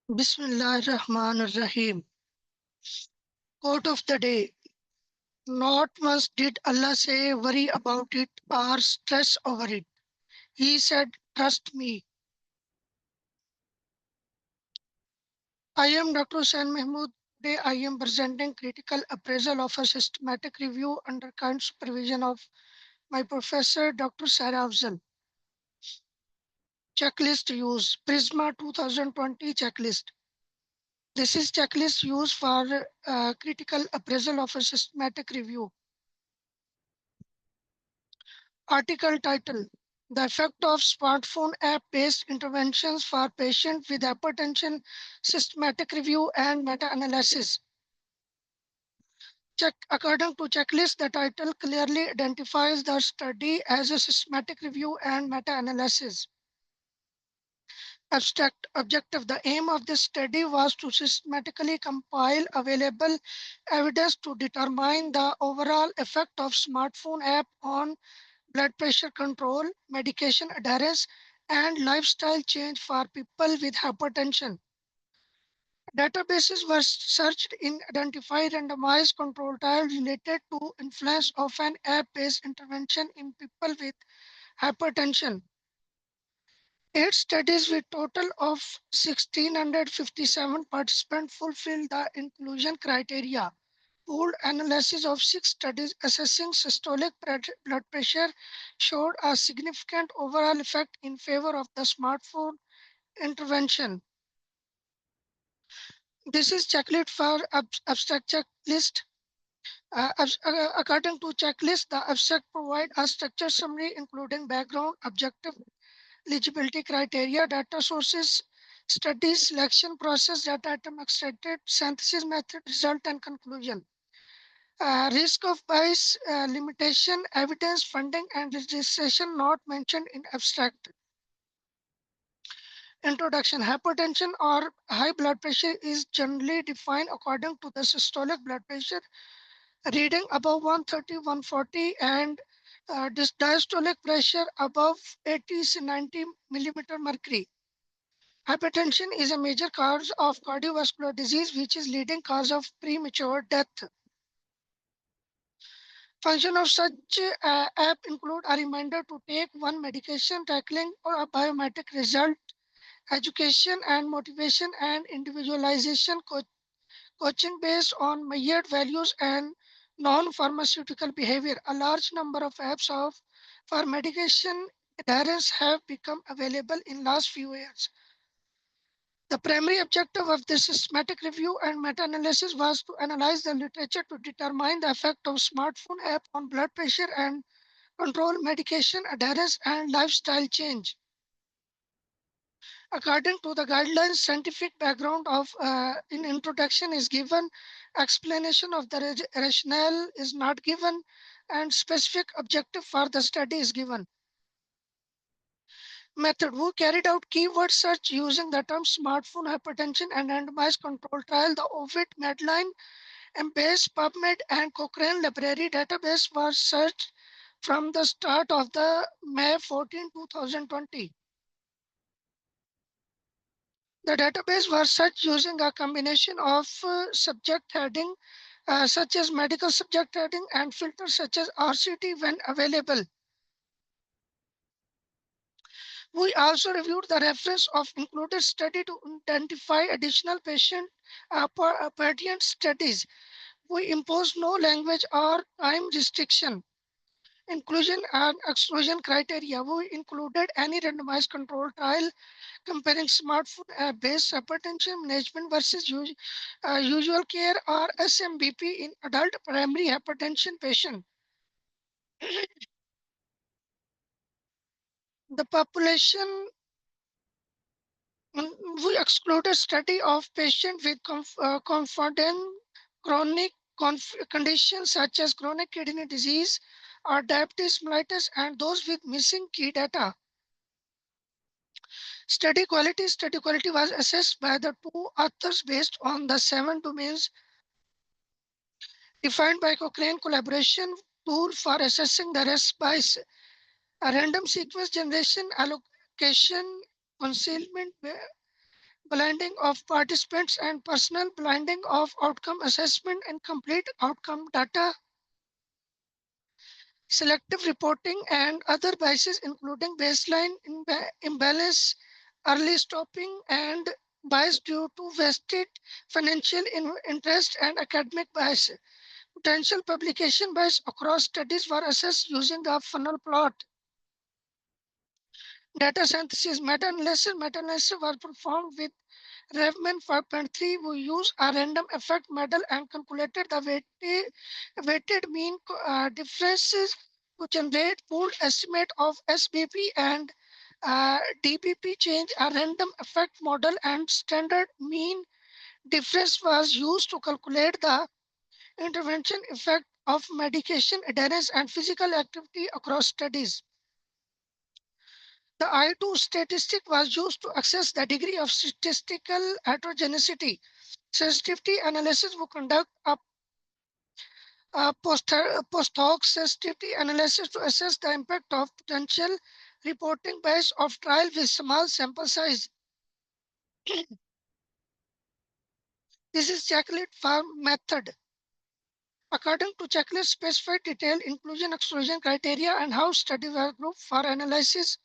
Bismillahirrahmanirrahim. Quote of the day. Not once did Allah say worry about it or stress over it. He said, trust me. I am Dr. Hussain Mahmood. Today I am presenting critical appraisal of a systematic review under current supervision of my professor Dr. Sarah Afzal. Checklist use Prisma 2020 checklist. This is checklist used for critical appraisal of a systematic review. Article title: The effect of smartphone app-based interventions for patients with hypertension, systematic review and meta-analysis. According to checklist, the title clearly identifies the study as a systematic review and meta-analysis. Abstract objective: the aim of this study was to systematically compile available evidence to determine the overall effect of smartphone app on blood pressure control, medication adherence, and lifestyle change for people with hypertension. Databases were searched in identify randomized control trials related to influence of an app-based intervention in people with hypertension. 8 studies with total of 1,657 participants fulfilled the inclusion criteria. Pooled analysis of 6 studies assessing systolic blood pressure showed a significant overall effect in favor of the smartphone intervention. This is checklist for abstract checklist. According to checklist, the abstract provide a structured summary including background, objective, eligibility criteria, data sources, study selection process, data item extracted, synthesis method, result, and conclusion. Risk of bias, limitation, evidence, funding, and registration not mentioned in abstract. Introduction: hypertension or high blood pressure is generally defined according to the systolic blood pressure reading above 130, 140, and diastolic pressure above 80 to 90 millimeter mercury. Hypertension is a major cause of cardiovascular disease, which is leading cause of premature death. Function of such app include a reminder to take one medication, tackling or a biometric result, education and motivation and individualization coaching based on measured values and non-pharmaceutical behavior. A large number of apps for medication adherence have become available in last few years. The primary objective of this systematic review and meta-analysis was to analyze the literature to determine the effect of smartphone app on blood pressure and control, medication adherence, and lifestyle change. According to the guidelines, scientific background of in introduction is given, explanation of the rationale is not given, and specific objective for the study is given. Method: who carried out keyword search using the term smartphone hypertension and randomized control trial. The Ovid, Medline, Embase, PubMed, and Cochrane library database was searched from the start of the May 14, 2020. The database was searched using a combination of subject heading such as medical subject heading and filters such as RCT when available. We also reviewed the reference of included study to identify additional patient pertinent studies. We imposed no language or time restriction. Inclusion and exclusion criteria. We included any randomized control trial comparing smartphone app-based hypertension management versus usual care or SMBP in adult primary hypertension patient. The population, we excluded study of patients with confident chronic conditions such as chronic kidney disease or diabetes mellitus and those with missing key data. Study quality was assessed by the two authors based on the 7 domains defined by Cochrane collaboration tool for assessing the risk bias, a random sequence generation, allocation, concealment, blinding of participants and personal blinding of outcome assessment and complete outcome data, selective reporting, and other biases, including baseline imbalance, early stopping, and bias due to vested financial interest and academic bias. Potential publication bias across studies were assessed using the funnel plot. Data synthesis, meta-analysis were performed with Revman 5.3, we use a random effect model and calculated the weighted mean differences to generate pooled estimate of SBP and DBP change. A random effect model and standard mean difference was used to calculate the intervention effect of medication adherence and physical activity across studies. The I2 statistic was used to assess the degree of statistical heterogeneity. Sensitivity analysis will conduct a post-hoc sensitivity analysis to assess the impact of potential reporting bias of trial with small sample size. This is checklist for method. According to checklist, specified detailed inclusion exclusion criteria and how studies were grouped for analysis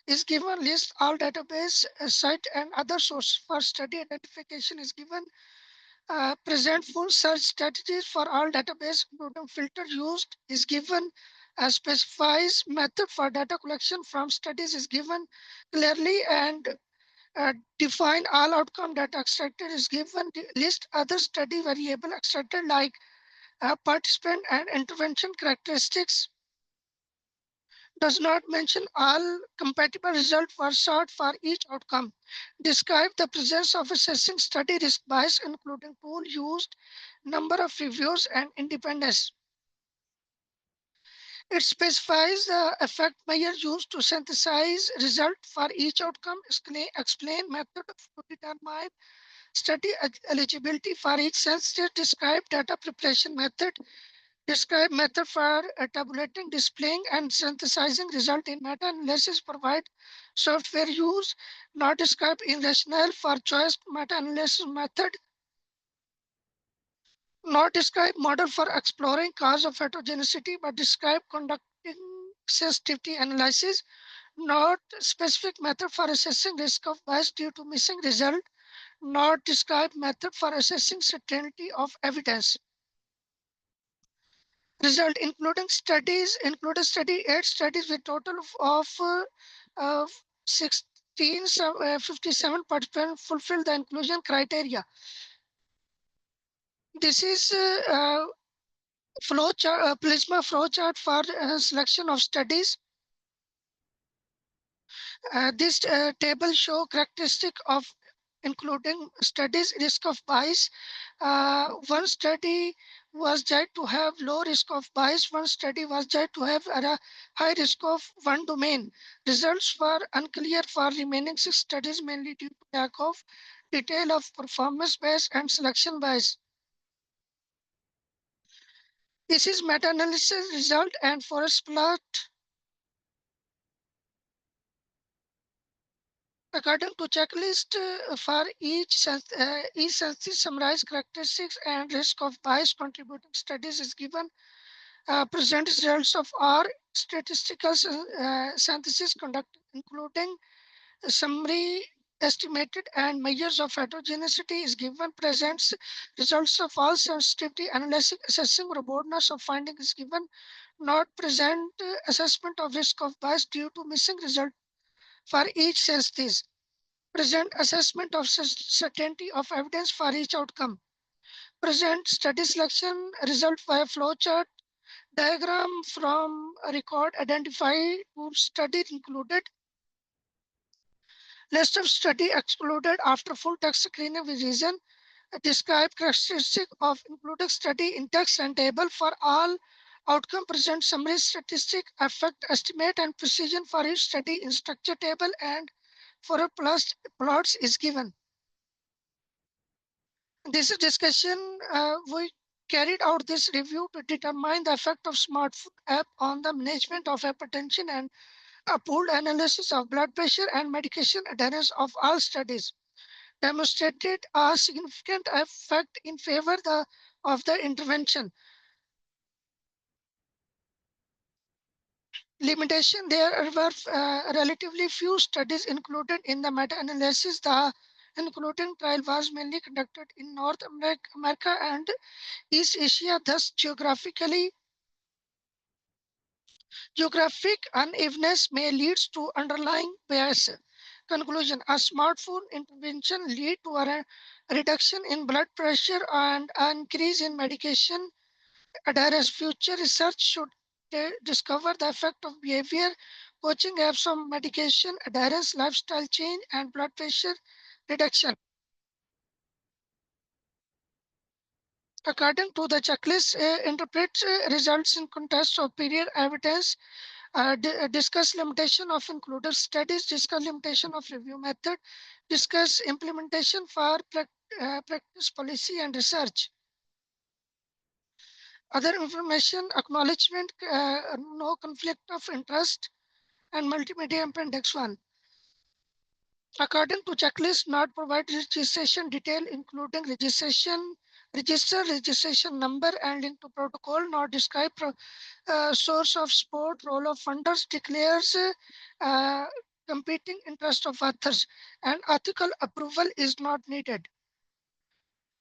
is given. List all database site and other sources for study identification is given. Present full search strategies for all database, including filter used is given. Specifies method for data collection from studies is given clearly, and define all outcome data extracted is given. List other study variable extracted like participant and intervention characteristics. Does not mention all compatible results were sought for each outcome. Describe the presence of assessing study risk bias, including tool used, number of reviews, and independence. It specifies the effect measure used to synthesize result for each outcome, explain method to determine study eligibility for each sensitive, describe data preparation method, describe method for tabulating, displaying, and synthesizing result in meta-analysis, provide software use, not describe in rationale for choice meta-analysis method, not describe model for exploring cause of heterogeneity, but describe conducting sensitivity analysis, not specific method for assessing risk of bias due to missing result, not describe method for assessing certainty of evidence. Result included study 8 studies with total of 16 57 participants fulfill the inclusion criteria. This is Plasma flow chart for selection of studies. This table show characteristic of including studies risk of bias. One study was judged to have low risk of bias. One study was judged to have a high risk of one domain. Results were unclear for remaining 6 studies, mainly due to lack of detail of performance bias and selection bias. This is meta-analysis result and forest plot. According to checklist for each census summarize characteristics and risk of bias contributing studies is given. Present results of our statistical synthesis conducted, including a summary estimated and measures of heterogeneity is given. Presents results of all sensitivity analysis assessing robustness of finding is given. Not present assessment of risk of bias due to missing result for each synthesis. Present assessment of certainty of evidence for each outcome. Present study selection result via flowchart diagram from a record identify to study included. List of study excluded after full text screening with reason. Describe characteristic of included study in text and table for all outcome. Present summary statistic effect estimate and precision for each study in structure table and for a plus plots is given. This discussion, we carried out this review to determine the effect of smartphone app on the management of hypertension and a pooled analysis of blood pressure and medication adherence of all studies. demonstrated a significant effect in favor of the intervention. Limitation: there were relatively few studies included in the meta-analysis. The including trial was mainly conducted in North America and East Asia, thus geographic unevenness may lead to underlying bias. Conclusion: a smartphone intervention lead to a reduction in blood pressure and an increase in medication adherence. Future research should discover the effect of behavior coaching apps on medication adherence, lifestyle change, and blood pressure reduction. According to the checklist, interpret results in context of period evidence, discuss limitation of included studies, discuss limitation of review method, discuss implementation for practice policy and research. Other information: acknowledgement, no conflict of interest, and multimedia appendix 1. According to checklist, not provide registration detail including registration number and link to protocol, not describe source of support, role of funders, declares uh, competing interest of authors, and ethical approval is not needed.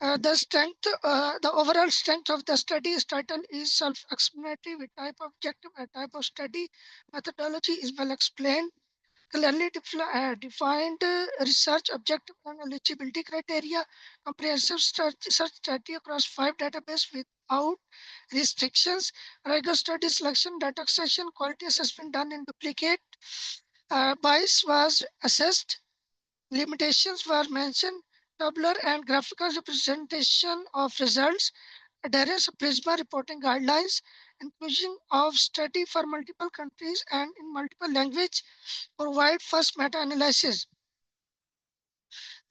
The overall strength of the study title is self-explanatory with type of objective and type of study. Methodology is well explained. Clearly defined research objective and eligibility criteria. Comprehensive search strategy across 5 databases without restrictions. Rigorous study selection, data accession, quality assessment done in duplicate. Bias was assessed. Limitations were mentioned. Tabular and graphical representation of results. Adherence of PRISMA reporting guidelines. Inclusion of study for multiple countries and in multiple languages. Provide first meta-analysis.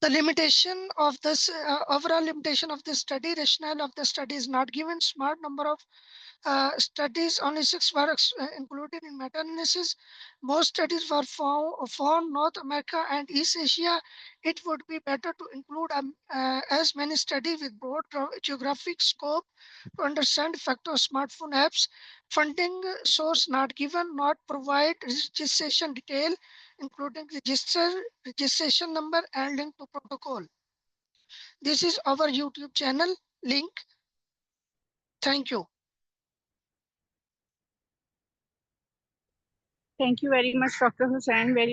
The limitation of this overall limitation of the study, rationale of the study is not given. Smart number of studies, only 6 were included in meta-analysis. Most studies were found North America and East Asia. It would be better to include as many studies with broad geographic scope to understand effect of smartphone apps. Funding source not given, not provide registration detail, including registration number and link to protocol. This is our YouTube channel link. Thank you. Thank you very much, Dr. Hussain. Very